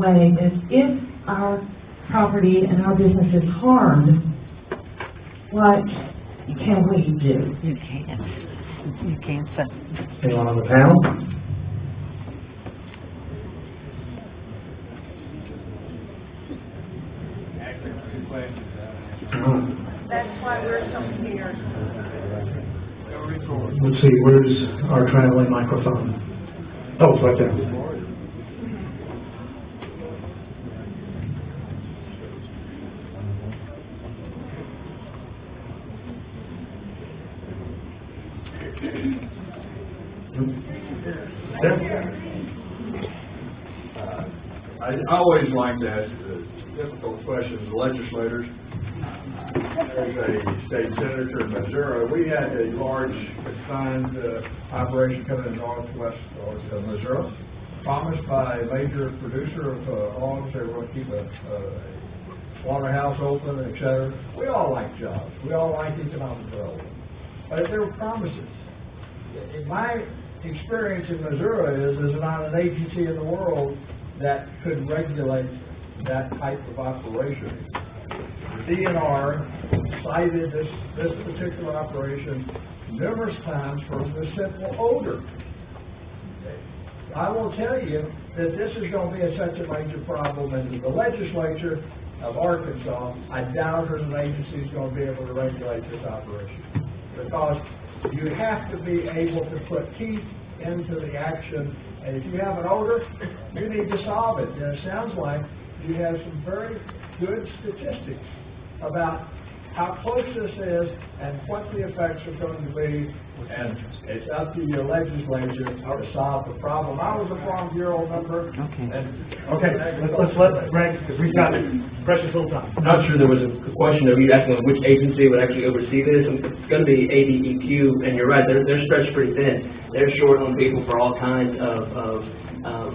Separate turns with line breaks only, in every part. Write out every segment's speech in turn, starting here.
way that if our property and our business is harmed, what can we do?
You can't. You can't say.
Anyone on the panel?
That's why we're so here.
Let's see, where's our traveling microphone? Oh, it's right there.
I always like to ask difficult questions to legislators. There's a state senator in Missouri. We had a large confined operation coming in northwest of Missouri, promised by a major producer of hogs. They were going to keep a slaughterhouse open, et cetera. We all like jobs. We all like economic development. But there were promises. In my experience in Missouri there's not an agency in the world that could regulate that type of operation. The DNR cited this particular operation numerous times for the simple odor. I will tell you that this is going to be such a major problem, and the legislature of Arkansas, I doubt that an agency is going to be able to regulate this operation, because you have to be able to put teeth into the action, and if you have an odor, you need to solve it. And it sounds like you have some very good statistics about how close this is and what the effects are going to be, and it's up to your legislature to solve the problem. I was a Farm Bureau member.
Okay, let's let Greg, because we've got precious little time.
I'm not sure there was a question of you asking which agency would actually oversee this, and it's going to be ADEQ, and you're right, they're stretched pretty thin. They're short on people for all kinds of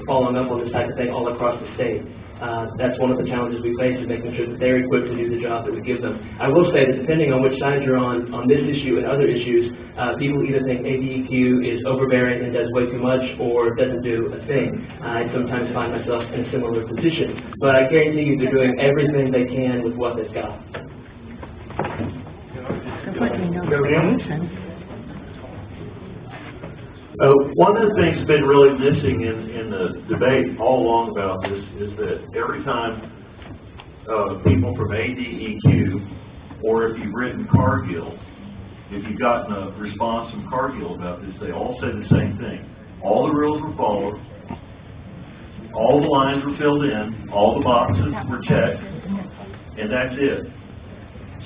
following up on this type of thing all across the state. That's one of the challenges we face, is making sure that they're equipped to do the job that we give them. I will say that depending on which side you're on this issue and other issues, people either think ADEQ is overbearing and does way too much, or doesn't do a thing. I sometimes find myself in a similar position, but I guarantee you they're doing everything they can with what they've got.
One of the things that's been really missing in the debate all along about this is that every time people from ADEQ, or if you've written Cargill, if you've gotten a response from Cargill about this, they all say the same thing. All the rules were followed, all the lines were filled in, all the boxes were checked, and that's it.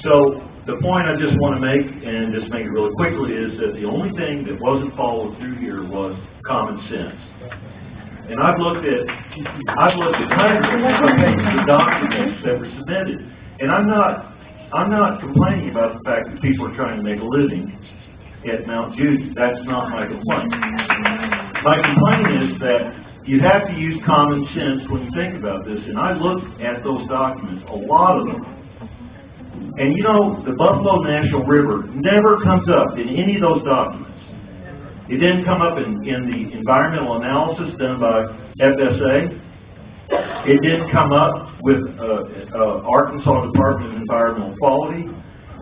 So the point I just want to make, and just make it really quickly, is that the only thing that wasn't followed through here was common sense. And I've looked at hundreds of pages of documents that were submitted, and I'm not complaining about the fact that people are trying to make a living at Mount Judy. That's not my complaint. My complaint is that you have to use common sense when you think about this, and I looked at those documents, a lot of them. And you know, the Buffalo National River never comes up in any of those documents. It didn't come up in the environmental analysis done by FSA. It didn't come up with Arkansas Department of Environmental Quality.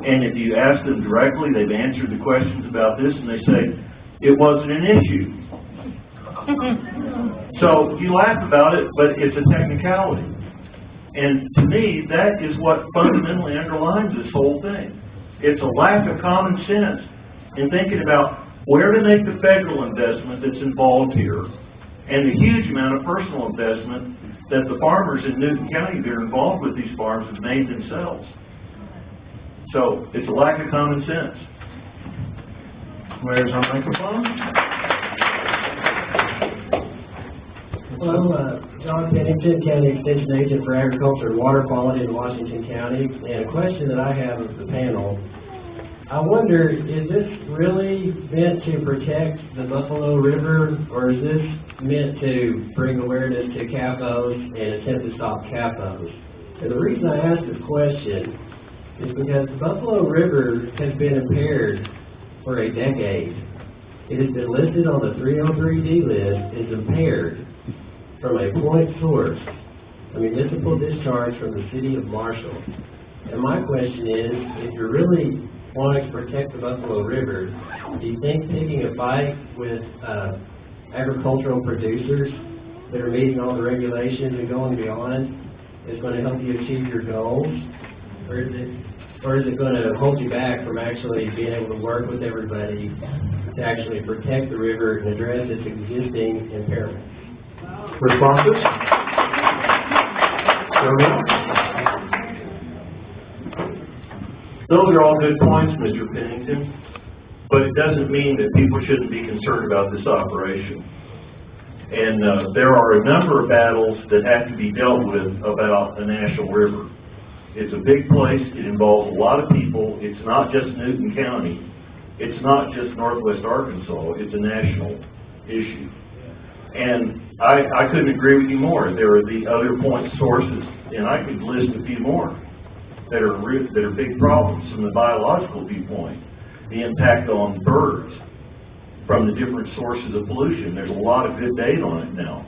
And if you ask them directly, they've answered the questions about this, and they say it wasn't an issue. So you laugh about it, but it's a technicality. And to me, that is what fundamentally underlines this whole thing. It's a lack of common sense in thinking about where to make the federal investment that's involved here, and the huge amount of personal investment that the farmers in Newton County that are involved with these farms have made themselves. So it's a lack of common sense.
Where's our microphone?
Hello, John Pennington, County Extension Agent for Agriculture and Water Quality in Washington County. And a question that I have of the panel, I wonder, is this really meant to protect the Buffalo River, or is this meant to bring awareness to CAFOs and attempt to stop CAFOs? And the reason I ask this question is because the Buffalo River has been impaired for a decade. It has been listed on the 303D list as impaired from a point source a municipal discharge from the city of Marshall. And my question is, if you're really wanting to protect the Buffalo River, do you think taking a fight with agricultural producers that are meeting all the regulations and going beyond is going to help you achieve your goals? Or is it going to hold you back from actually being able to work with everybody to actually protect the river and address its existing impairments?
Responses?
Those are all good points, Mr. Pennington, but it doesn't mean that people shouldn't be concerned about this operation. And there are a number of battles that have to be dealt with about a national river. It's a big place, it involves a lot of people, it's not just Newton County, it's not just Northwest Arkansas, it's a national issue. And I couldn't agree with you more. There are the other point sources, and I could list a few more that are big problems from the biological viewpoint. The impact on birds from the different sources of pollution. There's a lot of good data on it now.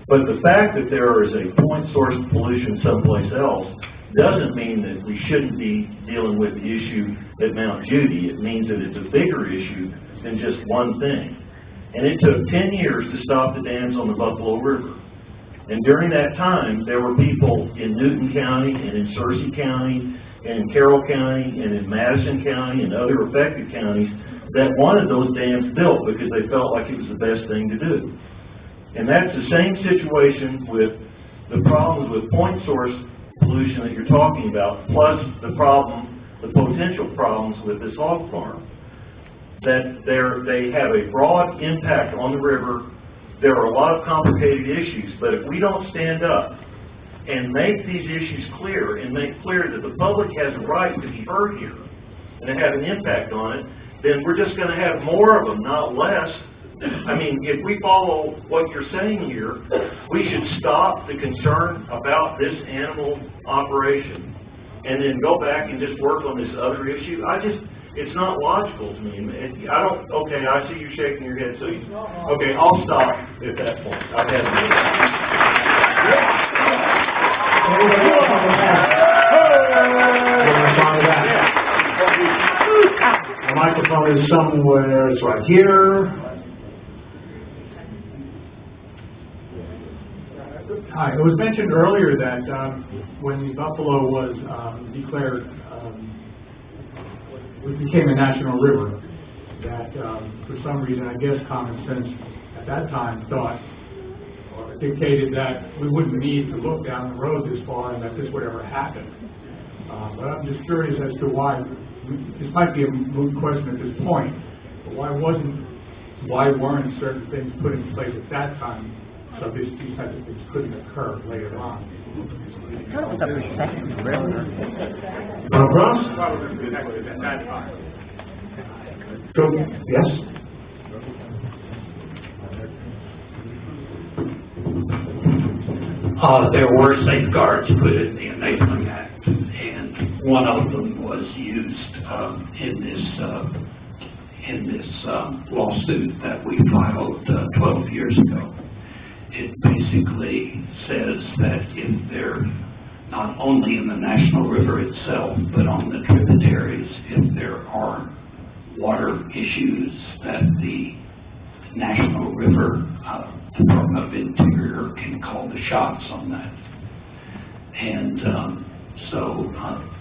But the fact that there is a point source of pollution someplace else doesn't mean that we shouldn't be dealing with the issue at Mount Judy. It means that it's a bigger issue than just one thing. And it took 10 years to stop the dams on the Buffalo River. And during that time, there were people in Newton County and in Searcy County and in Carroll County and in Madison County and other affected counties that wanted those dams built because they felt like it was the best thing to do. And that's the same situation with the problems with point source pollution that you're talking about, plus the potential problems with this hog farm. That they have a broad impact on the river. There are a lot of complicated issues, but if we don't stand up and make these issues clear and make clear that the public has a right to be heard here and to have an impact on it, then we're just going to have more of them, not less. I mean, if we follow what you're saying here, we should stop the concern about this animal operation and then go back and just work on this other issue. It's not logical to me. Okay, I see you shaking your head, so okay, I'll stop at that point. I've had
The microphone is somewhere, it's right here. Hi, it was mentioned earlier that when the buffalo was declared, it became a national river, that for some reason, I guess common sense at that time thought or dictated that we wouldn't need to look down the road this far and that this would ever happen. But I'm just curious as to why, this might be a moot question at this point, but why weren't certain things put in place at that time so these types of things couldn't occur later on?
Because of the second river.
Ross?
Probably connected at that time.
So, yes?
There were safeguards put in the Enabling Act, and one of them was used in this lawsuit that we filed 12 years ago. It basically says that if they're not only in the national river itself, but on the tributaries, if there are water issues, that the National River Department of Interior can call the shots on that. And so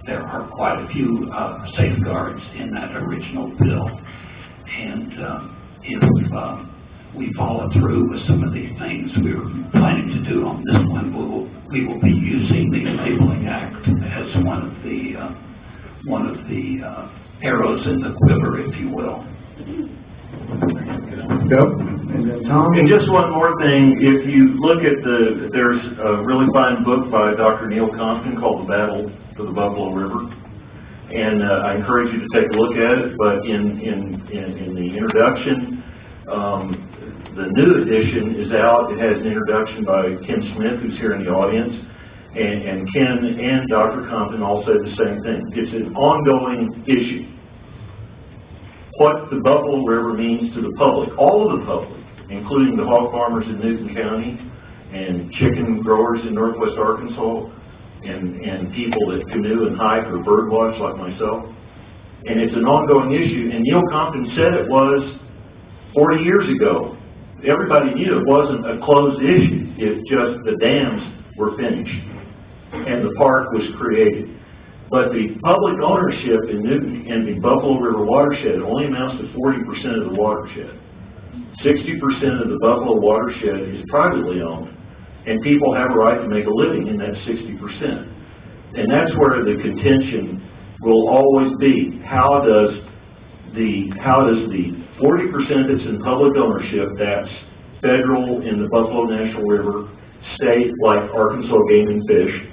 there are quite a few safeguards in that original bill. And if we follow through with some of these things we were planning to do on this one, we will be using the Enabling Act as one of the arrows in the quiver, if you will.
Yep. And then Tom?
And just one more thing, if you look at there's a really fine book by Dr. Neil Compton called The Battle for the Buffalo River. And I encourage you to take a look at it, but in the introduction, the new edition is out. It has an introduction by Ken Smith, who's here in the audience, and Ken and Dr. Compton all said the same thing. It's an ongoing issue. What the Buffalo River means to the public, all of the public, including the hog farmers in Newton County and chicken growers in northwest Arkansas, and people that canoe and hike or bird watch like myself. And it's an ongoing issue, and Neil Compton said it was 40 years ago. Everybody knew it wasn't a closed issue, it's just the dams were finished, and the park was created. But the public ownership in Newton and the Buffalo River watershed only amounts to 40% of the watershed. 60% of the Buffalo watershed is privately owned, and people have a right to make a living in that 60%. And that's where the contention will always be. How does the 40% that's in public ownership, that's federal in the Buffalo National River, state like Arkansas Game and Fish,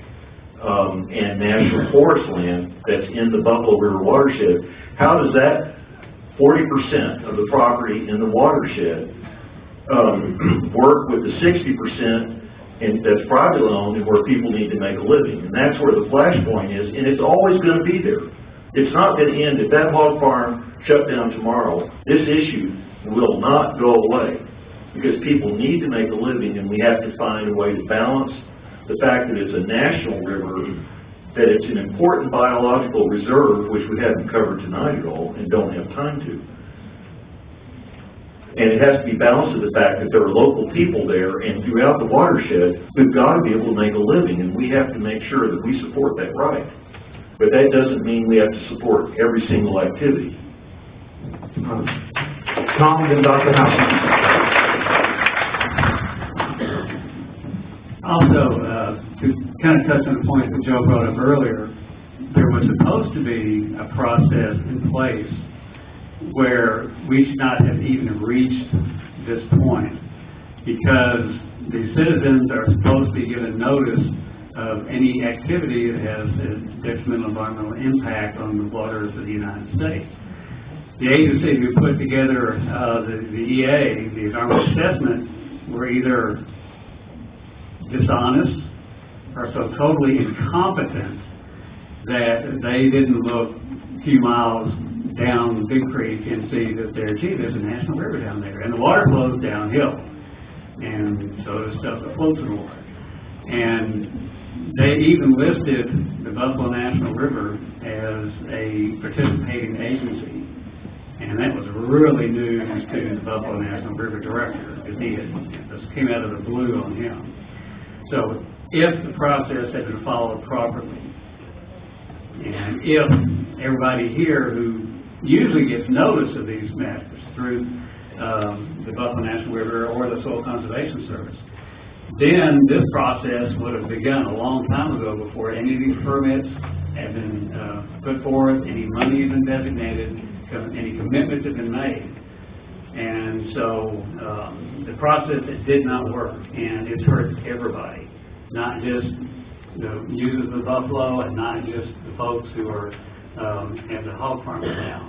and national forest land that's in the Buffalo River watershed, how does that 40% of the property in the watershed work with the 60% and that's privately owned and where people need to make a living? And that's where the flashpoint is, and it's always going to be there. It's not going to end. If that hog farm shut down tomorrow, this issue will not go away because people need to make a living, and we have to find a way to balance the fact that it's a national river, that it's an important biological reserve, which we haven't covered tonight at all and don't have time to. And it has to be balanced with the fact that there are local people there and throughout the watershed who've got to be able to make a living, and we have to make sure that we support that right. But that doesn't mean we have to support every single activity.
Tom and Dr. House.
Also, to kind of touch on the point that Joe brought up earlier, there was supposed to be a process in place where we should not have even reached this point, because the citizens are supposed to be given notice of any activity that has a detrimental environmental impact on the waters of the United States. The agency who put together the EA, the environmental assessment, were either dishonest or so totally incompetent that they didn't look a few miles down Big Creek and see that there's a national river down there, and the water flows downhill, and so does stuff that floats in the water. And they even listed the Buffalo National River as a participating agency, and that was really news to the Buffalo National River director, because this came out of the blue on him. So if the process had been followed properly, and if everybody here who usually gets notice of these matters through the Buffalo National River or the Soil Conservation Service, then this process would have begun a long time ago before any of these permits had been put forth, any money had been designated, any commitments had been made. And so the process, it did not work, and it's hurt everybody, not just the users of the buffalo and not just the folks who are at the hog farm now.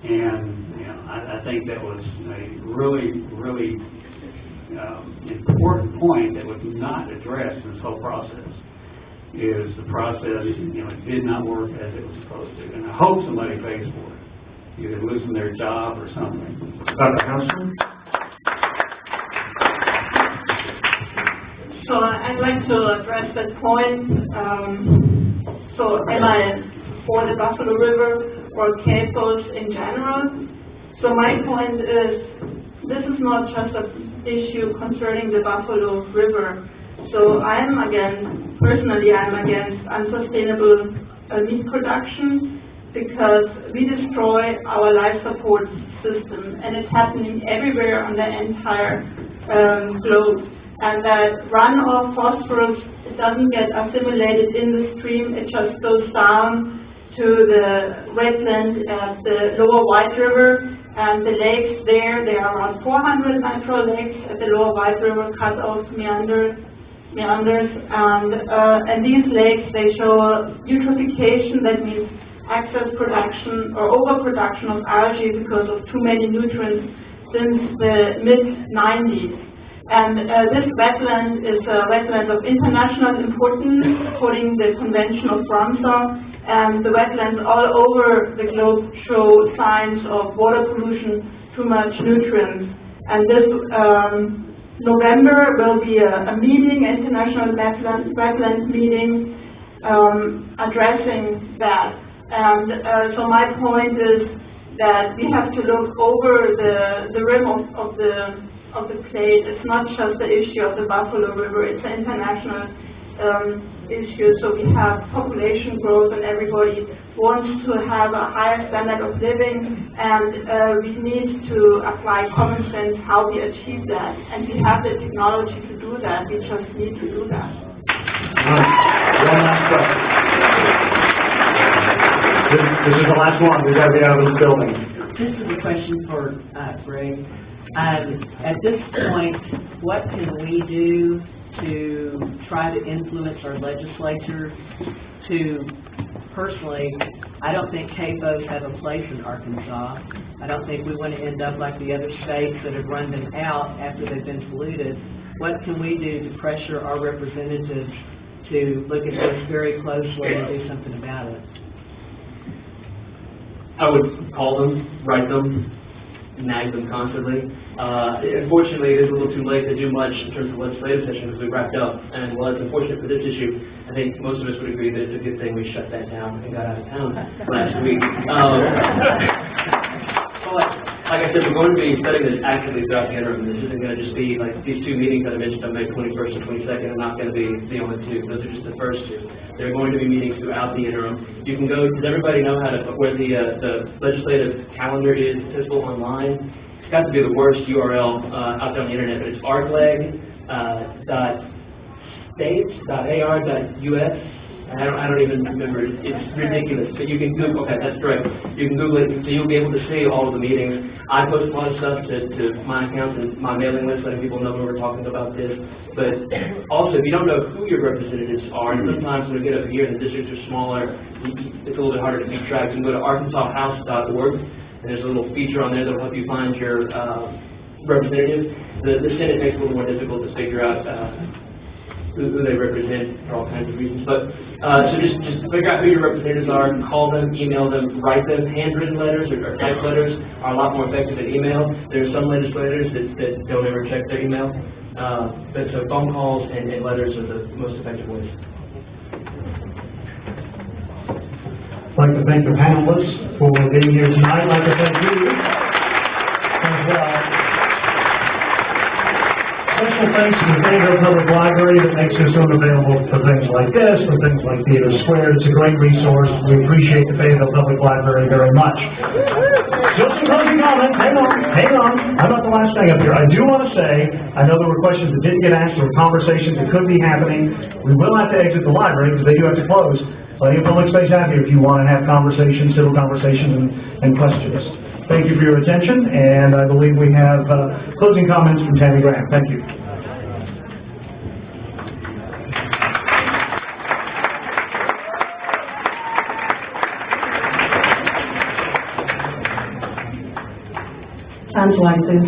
And you know, I think that was a really, really important point that was not addressed in this whole process. Is the process, you know, it did not work as it was supposed to, and I hope somebody pays for it, either losing their job or something.
Dr. House.
So I'd like to address that point. So am I for the Buffalo River or CAFOs in general? So my point is, this is not just an issue concerning the Buffalo River. So personally I'm against unsustainable meat production, because we destroy our life support system, and it's happening everywhere on the entire globe. And that runoff phosphorus, it doesn't get assimilated in the stream, it just goes down to the wetland at the Lower White River, and the lakes there are around 400 nitro lakes at the Lower White River, cut off meanders, and these lakes, they show eutrophication, that means excess production or overproduction of algae because of too many nutrients since the mid-90s. And this wetland is a wetland of international importance according to the Convention of Ramsar, and the wetlands all over the globe show signs of water pollution, too much nutrients. And November will be a meeting, international wetlands meeting, addressing that. And so my point is that we have to look over the rim of the plate. It's not just the issue of the Buffalo River, it's an international issue. So we have population growth and everybody wants to have a higher standard of living, and we need to apply common sense how we achieve that. And we have the technology to do that, we just need to do that.
One last question. This is the last one. We've got to be out of this building.
This is a question for Greg. At this point, what can we do to try to influence our legislature to, personally, I don't think CAFOs have a place in Arkansas. I don't think we want to end up like the other states that have run them out after they've been polluted. What can we do to pressure our representatives to look at this very closely and do something about it?
I would call them, write them, nag them constantly. Unfortunately, it is a little too late to do much in terms of legislative session because we wrapped up, and while it's unfortunate for this issue, I think most of us would agree that it's a good thing we shut that down and got out of town last week. But, like I said, we're going to be studying this actively throughout the interim. This isn't going to just be like these two meetings that I mentioned on May 21st and 22nd are not going to be the only two. Those are just the first two. There are going to be meetings throughout the interim. You can go, does everybody know how to, where the legislative calendar is accessible online? It's got to be the worst URL out there on the internet, but it's arcleg.states.ar.us. I don't even remember. It's ridiculous. But you can Google. Okay, that's correct. You can Google it, so you'll be able to see all of the meetings. I post a lot of stuff to my accounts and my mailing list, letting people know when we're talking about this. But also, if you don't know who your representatives are, and sometimes when we get up here and the districts are smaller, it's a little bit harder to keep track. You can go to arkansashouse.org, and there's a little feature on there that will help you find your representatives. The Senate makes it a little more difficult to figure out who they represent for all kinds of reasons. But so just figure out who your representatives are, call them, email them, write them. Handwritten letters or typed letters are a lot more effective than email. There are some legislators that don't ever check their email. But so phone calls and letters are the most effective ways.
I'd like to thank the panelists for being here tonight. I'd like to thank you as well. Special thanks to the Fayetteville Public Library that makes this room available for things like this, for things like Theater Square. It's a great resource. We appreciate the Fayetteville Public Library very much. Just some closing comments. Hang on. How about the last thing up here? I do want to say, I know there were questions that didn't get asked or conversations that could be happening. We will have to exit the library because they do have to close. Plenty of public space out here if you want to have conversations, civil conversations, and questions. Thank you for your attention, and I believe we have closing comments from Tammy Graham. Thank you.
Times like this,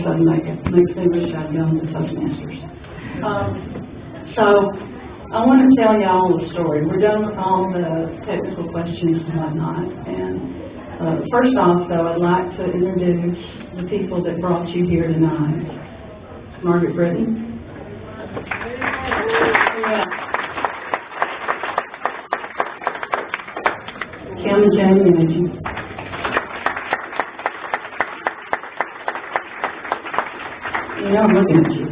makes me wish I'd gone to Toastmasters. So, I want to tell y'all a story. We're done with all the technical questions and whatnot, and first off, though, I'd like to introduce the people that brought you here tonight. Margaret Britton. Kim and Jamie Imaging. You know, I'm looking at you.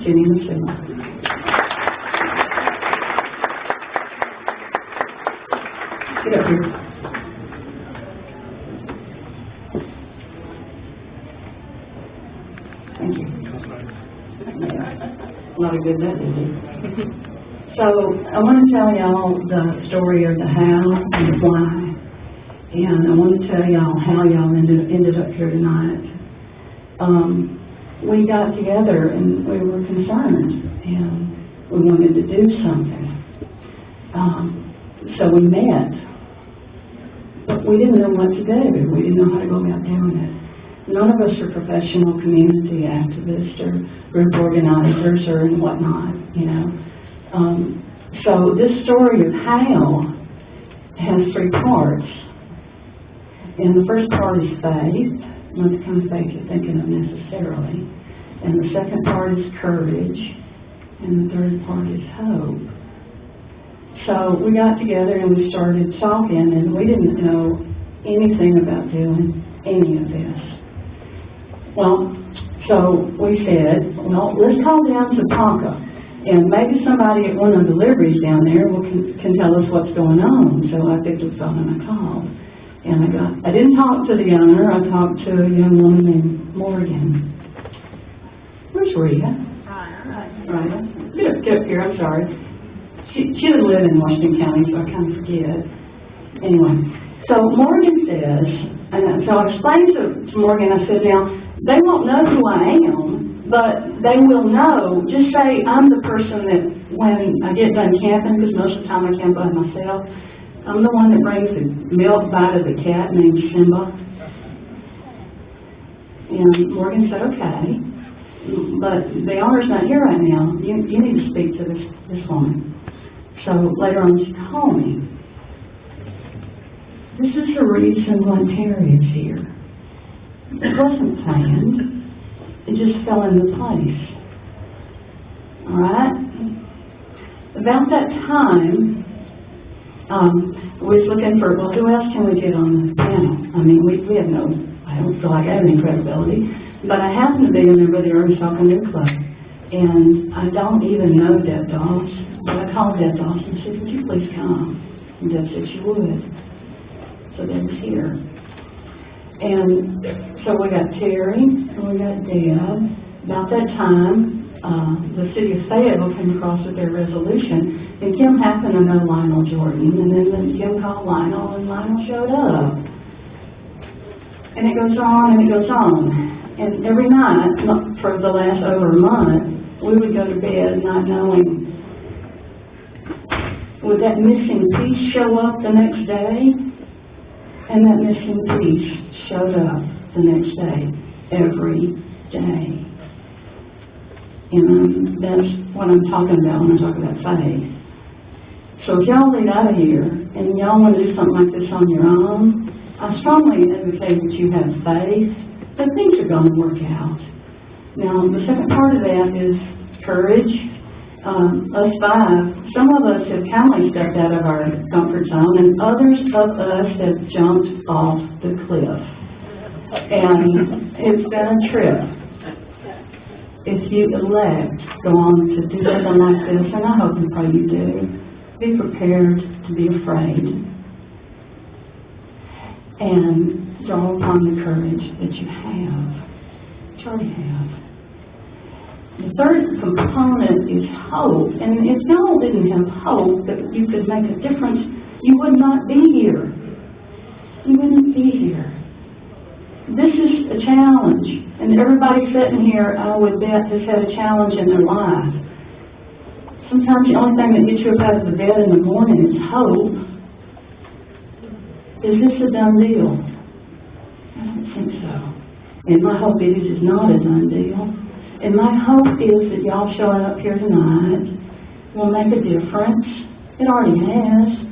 Jenny Michelle. Get up here. Thank you. Not a good day, is it? So, I want to tell y'all the story of the how and the why. And I want to tell y'all how y'all ended up here tonight. We got together and we were concerned and we wanted to do something. So we met, but we didn't know what to do. We didn't know how to go about doing it. None of us are professional community activists or group organizers or whatnot, you know. So this story of how has three parts. And the first part is faith. Not the kind of faith you're thinking of necessarily. and the second part is courage, and the third part is hope. So we got together and we started talking, and we didn't know anything about doing any of this. Well, so we said, well, let's call down to Ponca, and maybe somebody at one of the deliveries down there can tell us what's going on. So I picked up the phone and I called. And I didn't talk to the owner, I talked to a young woman named Morgan. Where's Rita? Rita. Get up here, I'm sorry. She doesn't live in Washington County, so I kind of forget. Anyway, so Morgan says, and so I explained to Morgan, I said, now, they won't know who I am, but they will know. Just say I'm the person that when I get done camping, because most of the time I camp by myself, I'm the one that brings the milk by to the cat named Simba. And Morgan said, okay, but the owner's not here right now. You need to speak to this woman. So later on she called me. This is the reason why Terry is here. It wasn't planned. It just fell into place. All right? About that time, we was looking for, well, who else can we get on the panel? I mean, we have no, I don't feel like I have any credibility, but I happen to be a member of the Arkansas Canoe Club, and I don't even know Deb Doss, but I called Deb Doss and said, would you please come? And Deb said she would. So Deb was here. And so we got Terry, and we got Deb. About that time, the city of Fayetteville came across with their resolution, and Kim happened to know Lionel Jordan, and then Kim called Lionel, and Lionel showed up. And it goes on, and it goes on. And every night, for the last over a month, we would go to bed not knowing, would that missing piece show up the next day? And that missing piece showed up the next day, every day. And that's what I'm talking about when I talk about faith. So if y'all leave out of here and y'all want to do something like this on your own, I strongly advocate that you have faith that things are going to work out. Now, the second part of that is courage. Us five, some of us have kindly stepped out of our comfort zone, and others of us have jumped off the cliff. And it's been a trip. If you elect go on to do something like this, and I hope and pray you do, be prepared to be afraid and draw upon the courage that you have, that you already have. The third component is hope, and if y'all didn't have hope that you could make a difference, you would not be here. You wouldn't be here. This is a challenge, and everybody sitting here, I would bet, has had a challenge in their life. Sometimes the only thing that gets you up out of the bed in the morning is hope. Is this a done deal? I don't think so. And my hope is not a done deal. And my hope is that y'all showing up here tonight will make a difference. It already has.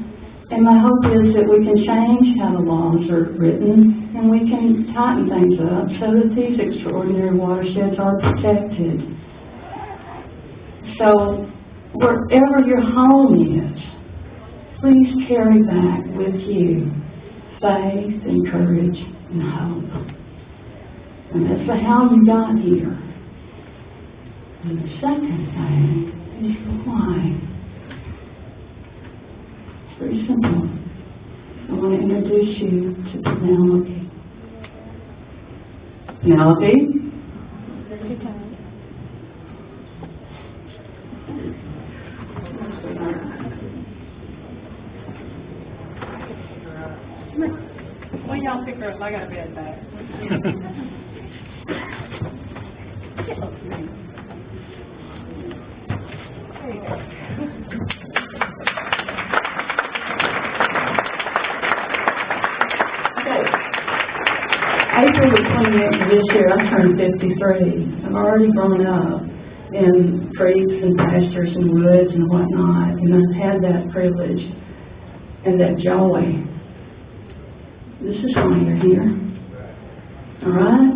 And my hope is that we can change how the laws are written, and we can tighten things up so that these extraordinary watersheds are protected. So, wherever your home is, please carry back with you faith and courage and hope. And that's the how you got here. And the second thing is the why. It's very simple. I want to introduce you to Penelope. Penelope?
When y'all pick her up, I got a bed back. There you go.
April the 28th of this year, I turned 53. I've already grown up in creeks and pastures and woods and whatnot, and I've had that privilege and that joy. This is why you're here. All right?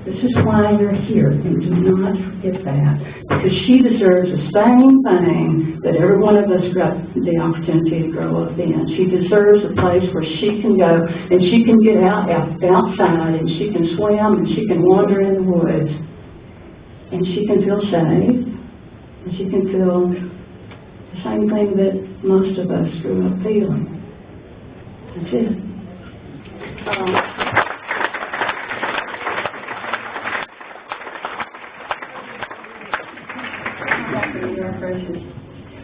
This is why you're here, and do not forget that, because she deserves the same thing that every one of us got the opportunity to grow up in. She deserves a place where she can go, and she can get outside, and she can swim, and she can wander in the woods, and she can feel safe, and she can feel the same thing that most of us grew up feeling. That's it.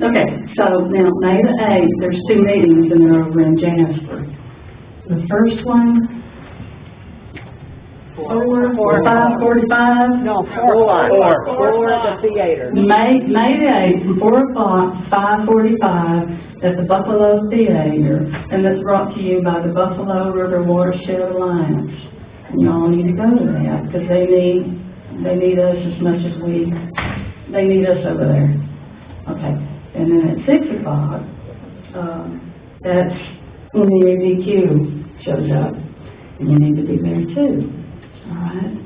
Okay, so now May the 8th, there's 2 meetings and they're over in Jasper. The first one, 5:45?
No, 4 at the theater.
May the 8th, from 4 o'clock to 5:45 at the Buffalo Theater, and that's brought to you by the Buffalo River Watershed Alliance. And y'all need to go to that, because they need us as much as they need us over there. Okay, and then at 6 o'clock, that's when the ADQ shows up, and you need to be there too, all right?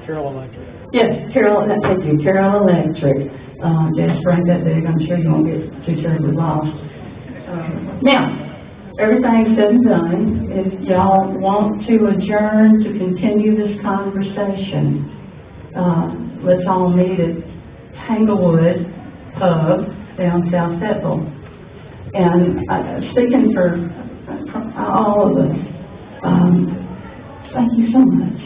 Carroll Electric.
Yes, thank you, Carroll Electric. Just bring that big, I'm sure you won't get too terribly lost. Now, everything's said and done. If y'all want to adjourn to continue this conversation, let's all meet at Tanglewood Pub down South Bethel. And speaking for all of us, thank you so much.